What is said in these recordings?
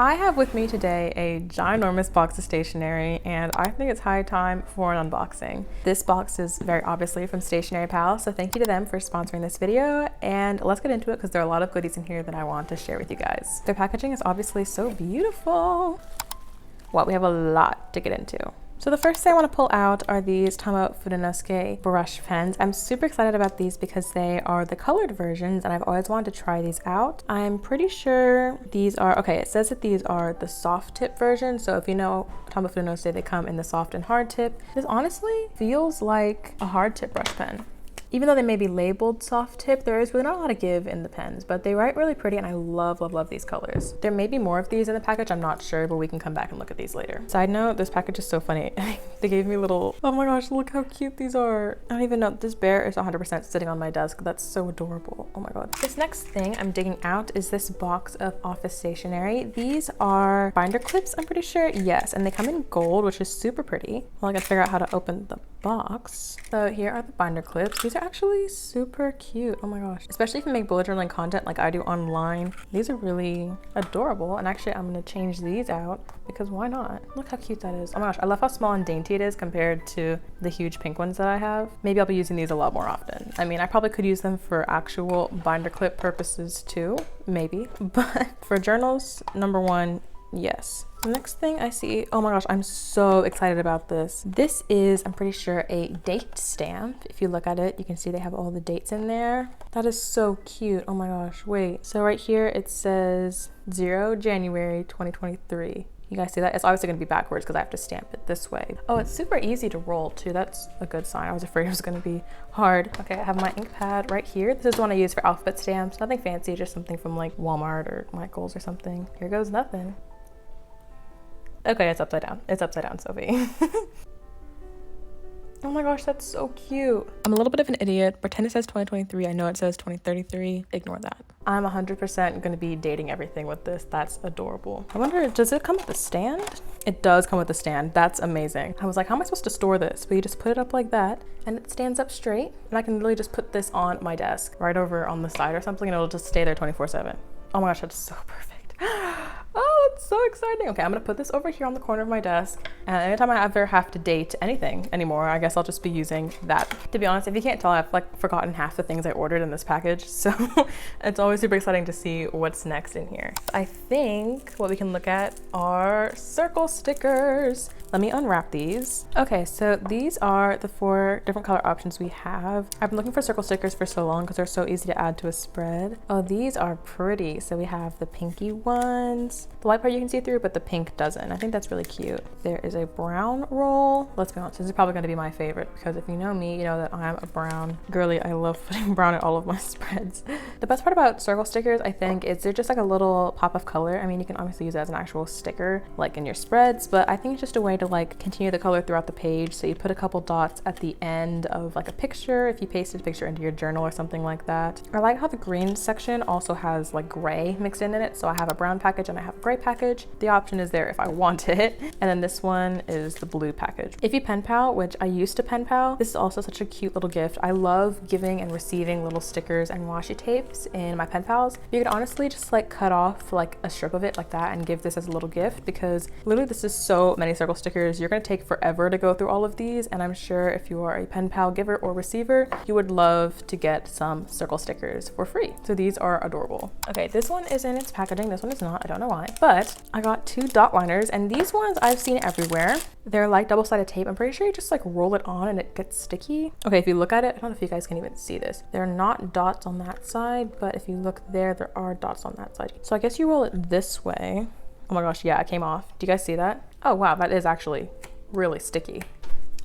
I have with me today a ginormous box of stationery, and I think it's high time for an unboxing. This box is very obviously from Stationery Pal, so thank you to them for sponsoring this video, and let's get into it because there are a lot of goodies in here that I want to share with you guys. Their packaging is obviously so beautiful. Well, we have a lot to get into. So the first thing I want to pull out are these tombow fudenoskes brush pens. I'm super excited about these because they are the colored versions and I've always wanted to try these out. I'm pretty sure these are, okay, it says that these are the soft tip version. So if you know tombow fudenoskes, they come in the soft and hard tip. This honestly feels like a hard tip brush pen. Even though they may be labeled soft tip, there is really not a lot of give in the pens, but they write really pretty and I love, love, love these colors. There may be more of these in the package, I'm not sure, but we can come back and look at these later. Side note, this package is so funny. They gave me little, oh my gosh, look how cute these are. I don't even know, this bear is 100% sitting on my desk. That's so adorable, oh my God. This next thing I'm digging out is this box of office stationery. These are binder clips, I'm pretty sure, yes, and they come in gold, which is super pretty. Well, I gotta figure out how to open the box. So here are the binder clips. These are actually super cute. Oh my gosh. Especially if you make bullet journaling content like I do online. These are really adorable. And actually I'm gonna change these out because why not? Look how cute that is. Oh my gosh, I love how small and dainty it is compared to the huge pink ones that I have. Maybe I'll be using these a lot more often. I mean, I probably could use them for actual binder clip purposes too, maybe. But for journals, number one, yes. The next thing I see, oh my gosh, I'm so excited about this. This is, I'm pretty sure, a date stamp. If you look at it, you can see they have all the dates in there. That is so cute. Oh my gosh, wait. So right here, it says 0 January 2023. You guys see that? It's obviously gonna be backwards because I have to stamp it this way. Oh, it's super easy to roll too. That's a good sign. I was afraid it was gonna be hard. Okay, I have my ink pad right here. This is the one I use for alphabet stamps. Nothing fancy, just something from like Walmart or Michael's or something. Here goes nothing. Okay, it's upside down. It's upside down, Sophie. Oh my gosh, that's so cute. I'm a little bit of an idiot. Pretend it says 2023. I know it says 2033. Ignore that. I'm 100% gonna be dating everything with this. That's adorable. I wonder, does it come with a stand? It does come with a stand. That's amazing. I was like, how am I supposed to store this? But you just put it up like that and it stands up straight. And I can really just put this on my desk right over on the side or something and it'll just stay there 24/7. Oh my gosh, that's so perfect. Oh, it's so exciting. Okay, I'm gonna put this over here on the corner of my desk. And anytime I ever have to date anything anymore, I guess I'll just be using that. To be honest, if you can't tell, I've like forgotten half the things I ordered in this package. So it's always super exciting to see what's next in here. I think what we can look at are circle stickers. Let me unwrap these. Okay, so these are the 4 different color options we have. I've been looking for circle stickers for so long because they're so easy to add to a spread. Oh, these are pretty. So we have the pinky ones. The white part you can see through, but the pink doesn't. I think that's really cute. There is a brown roll. Let's be honest, this is probably gonna be my favorite because if you know me, you know that I'm a brown girly. I love putting brown in all of my spreads. The best part about circle stickers, I think, is they're just like a little pop of color. I mean, you can obviously use it as an actual sticker, like in your spreads, but I think it's just a way to like continue the color throughout the page. So you put a couple dots at the end of like a picture, if you pasted a picture into your journal or something like that. I like how the green section also has like gray mixed in it. So I have a brown package and I have a gray package. The option is there if I want it. And then this one is the blue package. If you pen pal, which I used to pen pal, this is also such a cute little gift. I love giving and receiving little stickers and washi tapes in my pen pals. You could honestly just like cut off like a strip of it like that and give this as a little gift because literally this is so many circle stickers. You're gonna take forever to go through all of these, and I'm sure if you are a pen pal giver or receiver, you would love to get some circle stickers for free. So these are adorable. Okay, this one is in its packaging. This one is not, I don't know why, but I got 2 dot liners and these ones I've seen everywhere. They're like double-sided tape. I'm pretty sure you just like roll it on and it gets sticky. Okay, if you look at it, I don't know if you guys can even see this. There are not dots on that side, but if you look there, there are dots on that side. So I guess you roll it this way. Oh my gosh, yeah, it came off. Do you guys see that? Oh wow, that is actually really sticky.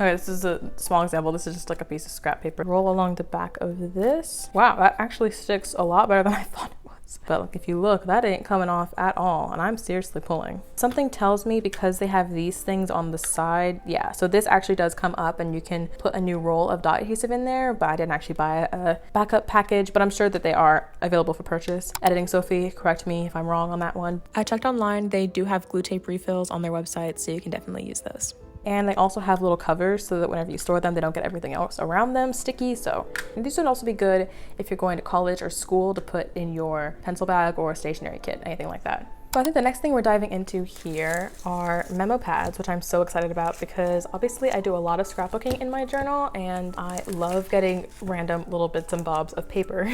Okay, this is a small example. This is just like a piece of scrap paper. Roll along the back of this. Wow, that actually sticks a lot better than I thought it was. But like, if you look, that ain't coming off at all, and I'm seriously pulling. Something tells me because they have these things on the side, yeah, so this actually does come up and you can put a new roll of dot adhesive in there, but I didn't actually buy a backup package, but I'm sure that they are available for purchase. Editing Sophie, correct me if I'm wrong on that one. I checked online, they do have glue tape refills on their website, so you can definitely use those. And they also have little covers so that whenever you store them, they don't get everything else around them sticky. So these would also be good if you're going to college or school to put in your pencil bag or stationery kit, anything like that. So I think the next thing we're diving into here are memo pads, which I'm so excited about because obviously I do a lot of scrapbooking in my journal and I love getting random little bits and bobs of paper.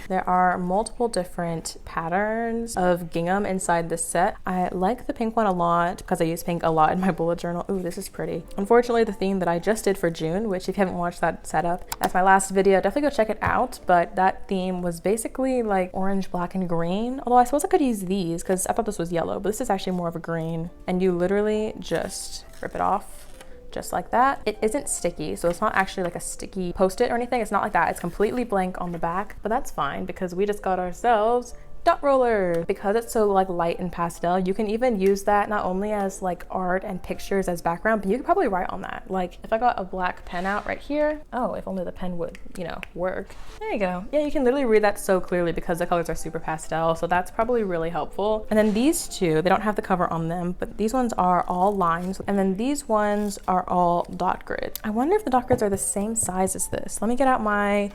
There are multiple different patterns of gingham inside this set. I like the pink one a lot because I use pink a lot in my bullet journal. Ooh, this is pretty. Unfortunately, the theme that I just did for June, which if you haven't watched that setup, that's my last video, definitely go check it out. But that theme was basically like orange, black, and green. Although I suppose I could use these because I thought this was yellow, but this is actually more of a green. And you literally just rip it off just like that. It isn't sticky, so it's not actually like a sticky post-it or anything. It's not like that. It's completely blank on the back, but that's fine because we just got ourselves dot rollers. Because it's so like light and pastel, you can even use that not only as like art and pictures as background, but you could probably write on that. Like if I got a black pen out right here, oh, if only the pen would, you know, work. There you go. Yeah, you can literally read that so clearly because the colors are super pastel, so that's probably really helpful. And then these two, they don't have the cover on them, but these ones are all lines, and then these ones are all dot grid. I wonder if the dot grids are the same size as this. Let me get out my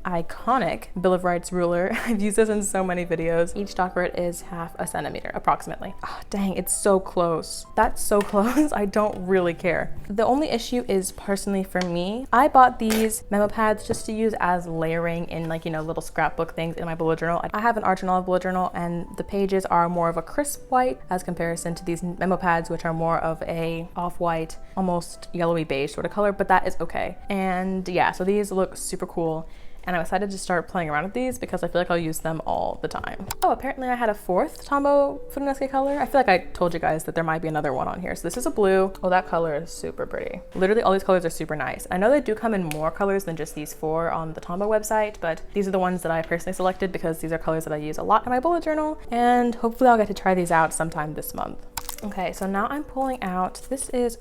iconic Bill of Rights ruler. I've used this in so many videos. Each dot grid is 1/2 centimeter approximately. Oh, dang, it's so close. That's so close. I don't really care. The only issue is personally for me, I bought these memo pads just to use as layering in like, you know, little scrapbook things in my bullet journal. I have an Arch and Olive bullet journal and the pages are more of a crisp white as comparison to these memo pads, which are more of a off-white, almost yellowy beige sort of color, but that is okay. And yeah, so these look super cool. And I'm excited to start playing around with these because I feel like I'll use them all the time. Oh, apparently I had a 4th tombow fudenoske color. I feel like I told you guys that there might be another one on here. So this is a blue. Oh, that color is super pretty. Literally all these colors are super nice. I know they do come in more colors than just these 4 on the Tombow website, but these are the ones that I personally selected because these are colors that I use a lot in my bullet journal. And hopefully I'll get to try these out sometime this month. Okay, so now I'm pulling out, this is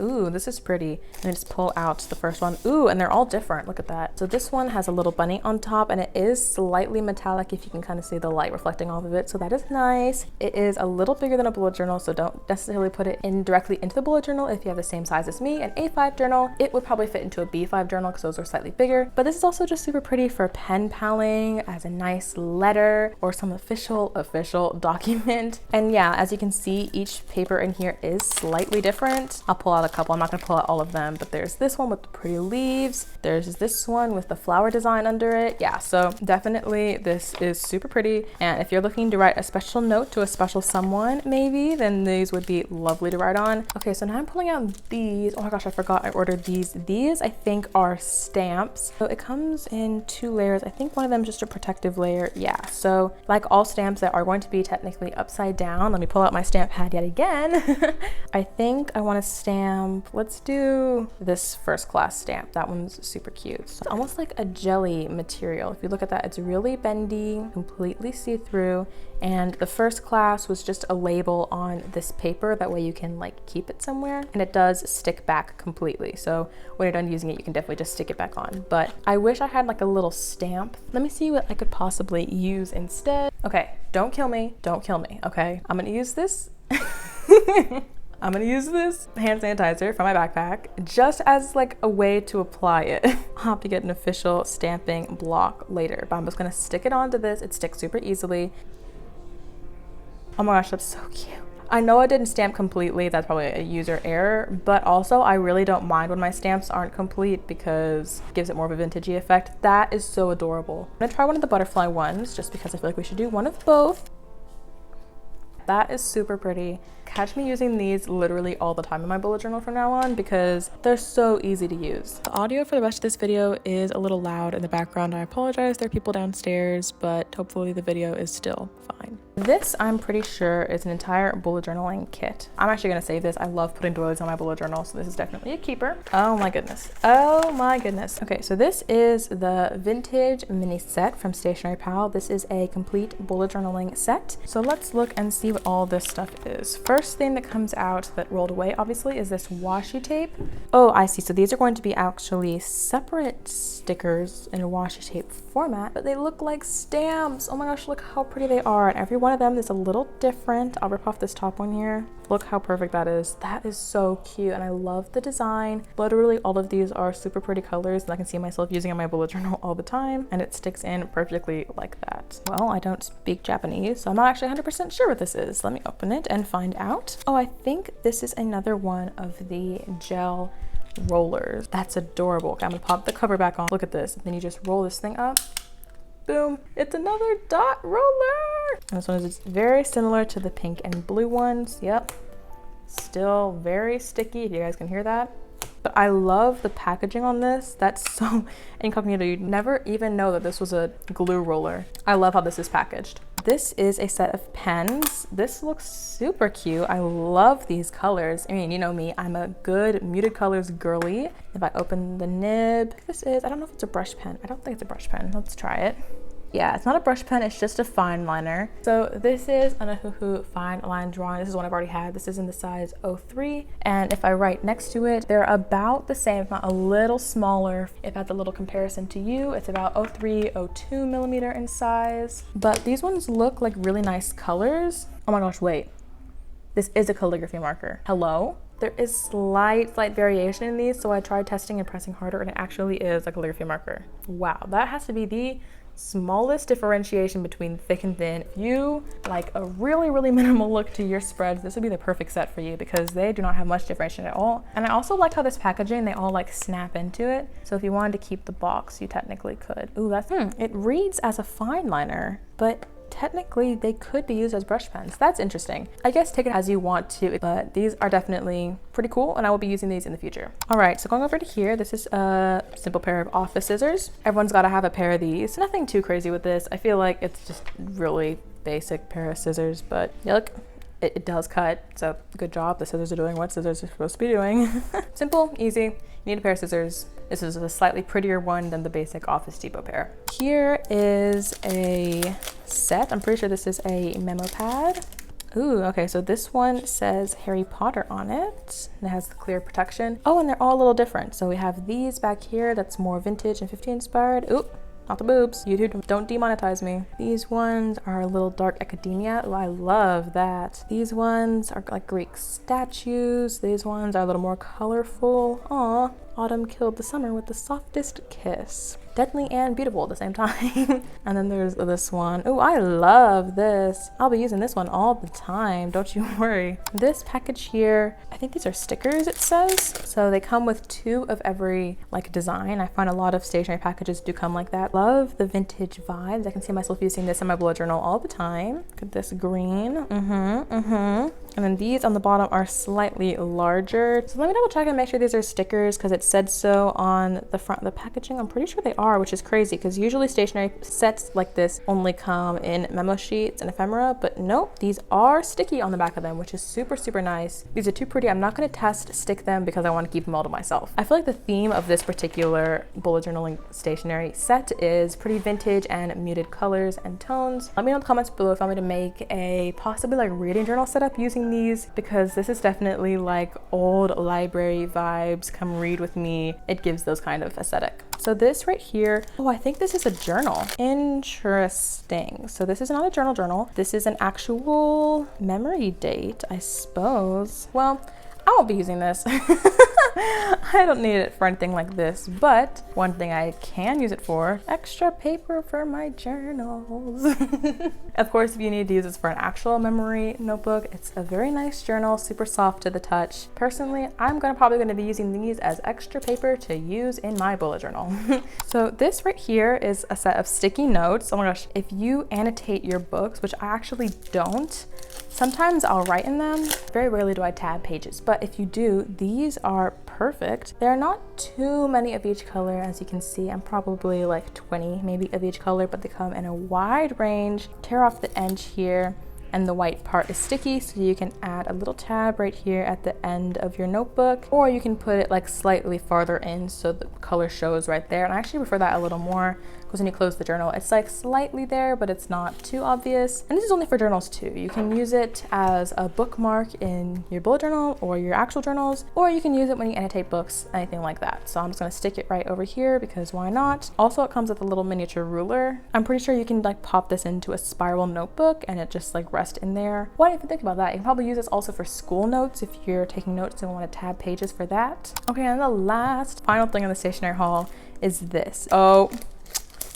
pretty. And I just pull out the first one. Ooh, and they're all different, look at that. So this one has a little bunny on top and it is slightly metallic if you can kind of see the light reflecting off of it, so that is nice. It is a little bigger than a bullet journal, so don't necessarily put it in directly into the bullet journal if you have the same size as me. An A5 journal, it would probably fit into a B5 journal because those are slightly bigger, but this is also just super pretty for pen paling as a nice letter or some official document. And yeah, as you can see, each paper in here is slightly different. I'll pull out a couple. I'm not gonna pull out all of them, but there's this one with the pretty leaves. There's this one with the flower design under it. Yeah, so definitely this is super pretty. And if you're looking to write a special note to a special someone, maybe, then these would be lovely to write on. Okay, so now I'm pulling out these. Oh my gosh, I forgot I ordered these. These I think are stamps. So it comes in 2 layers. I think one of them is just a protective layer. Yeah, so like all stamps that are going to be technically upside down. Let me pull out my stamp pad yet again. I think I want to stamp, let's do this first class stamp. That one's super cute. So it's almost like a jelly material. If you look at that, it's really bendy, completely see-through. And the first class was just a label on this paper. That way you can like keep it somewhere. And it does stick back completely. So when you're done using it, you can definitely just stick it back on. But I wish I had like a little stamp. Let me see what I could possibly use instead. Okay, don't kill me. Don't kill me, okay? I'm gonna use this. I'm gonna use this hand sanitizer from my backpack just as like a way to apply it. I'll have to get an official stamping block later, but I'm just gonna stick it onto this. It sticks super easily. Oh my gosh, that's so cute. I know I didn't stamp completely, that's probably a user error, but also I really don't mind when my stamps aren't complete because it gives it more of a vintagey effect. That is so adorable. I'm gonna try one of the butterfly ones just because I feel like we should do one of both. That is super pretty. Catch me using these literally all the time in my bullet journal from now on because they're so easy to use. The audio for the rest of this video is a little loud in the background. I apologize, there are people downstairs, but hopefully the video is still fine. This, I'm pretty sure, is an entire bullet journaling kit. I'm actually gonna save this. I love putting doilies on my bullet journal, so this is definitely a keeper. Oh my goodness. Oh my goodness. Okay, so this is the vintage mini set from Stationery Pal. This is a complete bullet journaling set. So let's look and see what all this stuff is. First thing that comes out that rolled away, obviously, is this washi tape. Oh, I see. So these are going to be actually separate stickers in a washi tape format, but they look like stamps. Oh my gosh, look how pretty they are. And every one of them is a little different. I'll rip off this top one here. Look how perfect that is. That is so cute, and I love the design. Literally all of these are super pretty colors, and I can see myself using in my bullet journal all the time, and it sticks in perfectly like that. Well, I don't speak Japanese, so I'm not actually 100% sure what this is. Let me open it and find out. Oh, I think this is another one of the gel rollers. That's adorable. Okay, I'm gonna pop the cover back on. Look at this. Then you just roll this thing up. Boom. It's another dot roller. And this one is very similar to the pink and blue ones. Yep. Still very sticky, if you guys can hear that. But I love the packaging on this. That's so incognito. You'd never even know that this was a glue roller. I love how this is packaged. This is a set of pens. This looks super cute. I love these colors. I mean, you know me, I'm a good muted colors girly. If I open the nib, this is, I don't know if it's a brush pen. I don't think it's a brush pen. Let's try it. Yeah, it's not a brush pen, it's just a fine liner. So this is an Ohuhu fine line drawing. This is one I've already had. This is in the size 03. And if I write next to it, they're about the same, if not a little smaller. If that's a little comparison to you, it's about 03, 02 millimeter in size. But these ones look like really nice colors. Oh my gosh, wait. This is a calligraphy marker. Hello? There is slight variation in these, so I tried testing and pressing harder, and it actually is a calligraphy marker. Wow, that has to be the smallest differentiation between thick and thin. If you like a really minimal look to your spreads, this would be the perfect set for you because they do not have much differentiation at all. And I also like how this packaging, they all like snap into it. So if you wanted to keep the box, you technically could. Ooh, that's, it reads as a fine liner, but technically they could be used as brush pens. That's interesting. I guess take it as you want to, but these are definitely pretty cool and I will be using these in the future. All right, so going over to here, this is a simple pair of office scissors. Everyone's got to have a pair of these. Nothing too crazy with this. I feel like it's just really basic pair of scissors, but yeah, look, it does cut, so good job. The scissors are doing what scissors are supposed to be doing. Simple, easy. You need a pair of scissors. This is a slightly prettier one than the basic Office Depot pair. Here is a set. I'm pretty sure this is a memo pad. Ooh, okay, so this one says Harry Potter on it. And it has the clear protection. Oh, and they're all a little different. So we have these back here that's more vintage and 50 inspired. Ooh. Not the boobs. YouTube, don't demonetize me. These ones are a little dark academia. Oh, I love that. These ones are like Greek statues. These ones are a little more colorful. Aw, autumn killed the summer with the softest kiss. Deadly and beautiful at the same time. And then there's this one. Oh, I love this. I'll be using this one all the time. Don't you worry. This package here, I think these are stickers, it says. So they come with 2 of every like design. I find a lot of stationery packages do come like that. Love the vintage vibes. I can see myself using this in my bullet journal all the time. Look at this green. And then these on the bottom are slightly larger. So let me double check and make sure these are stickers because it said so on the front of the packaging. I'm pretty sure they are, which is crazy because usually stationery sets like this only come in memo sheets and ephemera, but nope, these are sticky on the back of them, which is super nice. These are too pretty. I'm not going to test stick them because I want to keep them all to myself. I feel like the theme of this particular bullet journaling stationery set is pretty vintage and muted colors and tones. Let me know in the comments below if I want me to make a possibly like reading journal setup using these, because this is definitely like old library vibes. Come read with me. It gives those kind of aesthetic. So this right here, oh, I think this is a journal. Interesting. So this is not a journal. This is an actual memory date, I suppose. Well, I won't be using this. I don't need it for anything like this, but one thing I can use it for, extra paper for my journals. Of course, if you need to use this for an actual memory notebook, it's a very nice journal, super soft to the touch. Personally, I'm probably gonna be using these as extra paper to use in my bullet journal. So this right here is a set of sticky notes. Oh my gosh, if you annotate your books, which I actually don't, sometimes I'll write in them. Very rarely do I tab pages, but if you do, these are perfect. There are not too many of each color, as you can see. I'm probably like 20 maybe of each color, but they come in a wide range. Tear off the edge here, and the white part is sticky, so you can add a little tab right here at the end of your notebook, or you can put it like slightly farther in so the color shows right there. And I actually prefer that a little more, because when you close the journal, it's like slightly there, but it's not too obvious. And this is only for journals too. You can use it as a bookmark in your bullet journal or your actual journals, or you can use it when you annotate books, anything like that. So I'm just gonna stick it right over here because why not? Also, it comes with a little miniature ruler. I'm pretty sure you can like pop this into a spiral notebook and it just like rest in there. Why don't you think about that? You can probably use this also for school notes if you're taking notes and want to tab pages for that. Okay, and the last final thing in the stationery haul is this. Oh,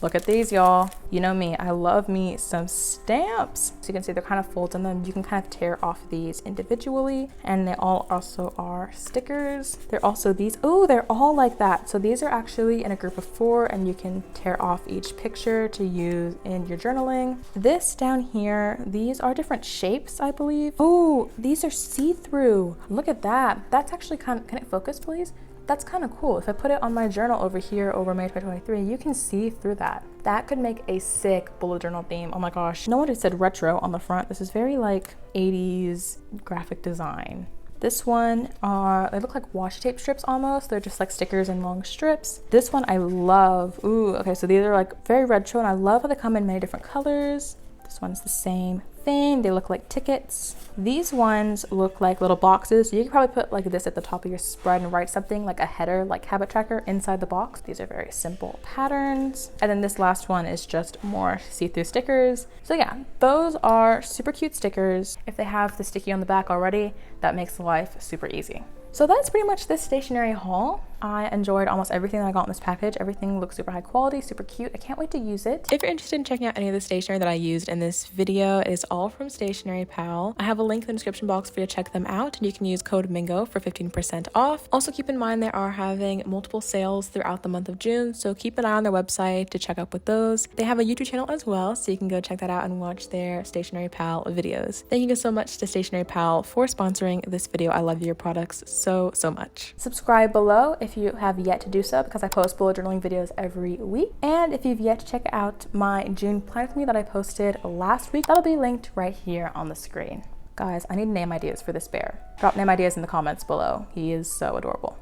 Look at these, y'all. You know me, I love me some stamps. So you can see they're kind of folds in them. You can kind of tear off these individually, and they all also are stickers. They're also these, oh, they're all like that. So these are actually in a group of 4, and you can tear off each picture to use in your journaling. This down here, these are different shapes, I believe. Oh, these are see-through. Look at that. That's actually kind of, can it focus, please? That's kind of cool. If I put it on my journal over here over May 2023, you can see through that. That could make a sick bullet journal theme. Oh my gosh. No wonder it said retro on the front. This is very like 80s graphic design. This one, they look like washi tape strips almost. They're just like stickers and long strips. This one I love. Ooh, okay, so these are like very retro, and I love how they come in many different colors. This one's the same thing. They look like tickets. These ones look like little boxes. So you could probably put like this at the top of your spread and write something like a header, like habit tracker inside the box. These are very simple patterns. And then this last one is just more see-through stickers. So yeah, those are super cute stickers. If they have the sticky on the back already, that makes life super easy. So that's pretty much this stationery haul. I enjoyed almost everything that I got in this package. Everything looks super high quality, super cute. I can't wait to use it. If you're interested in checking out any of the stationery that I used in this video, it is all from Stationery Pal. I have a link in the description box for you to check them out, and you can use code MINGO for 15% off. Also keep in mind they are having multiple sales throughout the month of June, so keep an eye on their website to check up with those. They have a YouTube channel as well, so you can go check that out and watch their Stationery Pal videos. Thank you so much to Stationery Pal for sponsoring this video. I love your products so much. Subscribe below if you have yet to do so, because I post bullet journaling videos every week. And if you've yet to check out my June plan with me that I posted last week, that'll be linked right here on the screen. Guys, I need name ideas for this bear. Drop name ideas in the comments below. He is so adorable.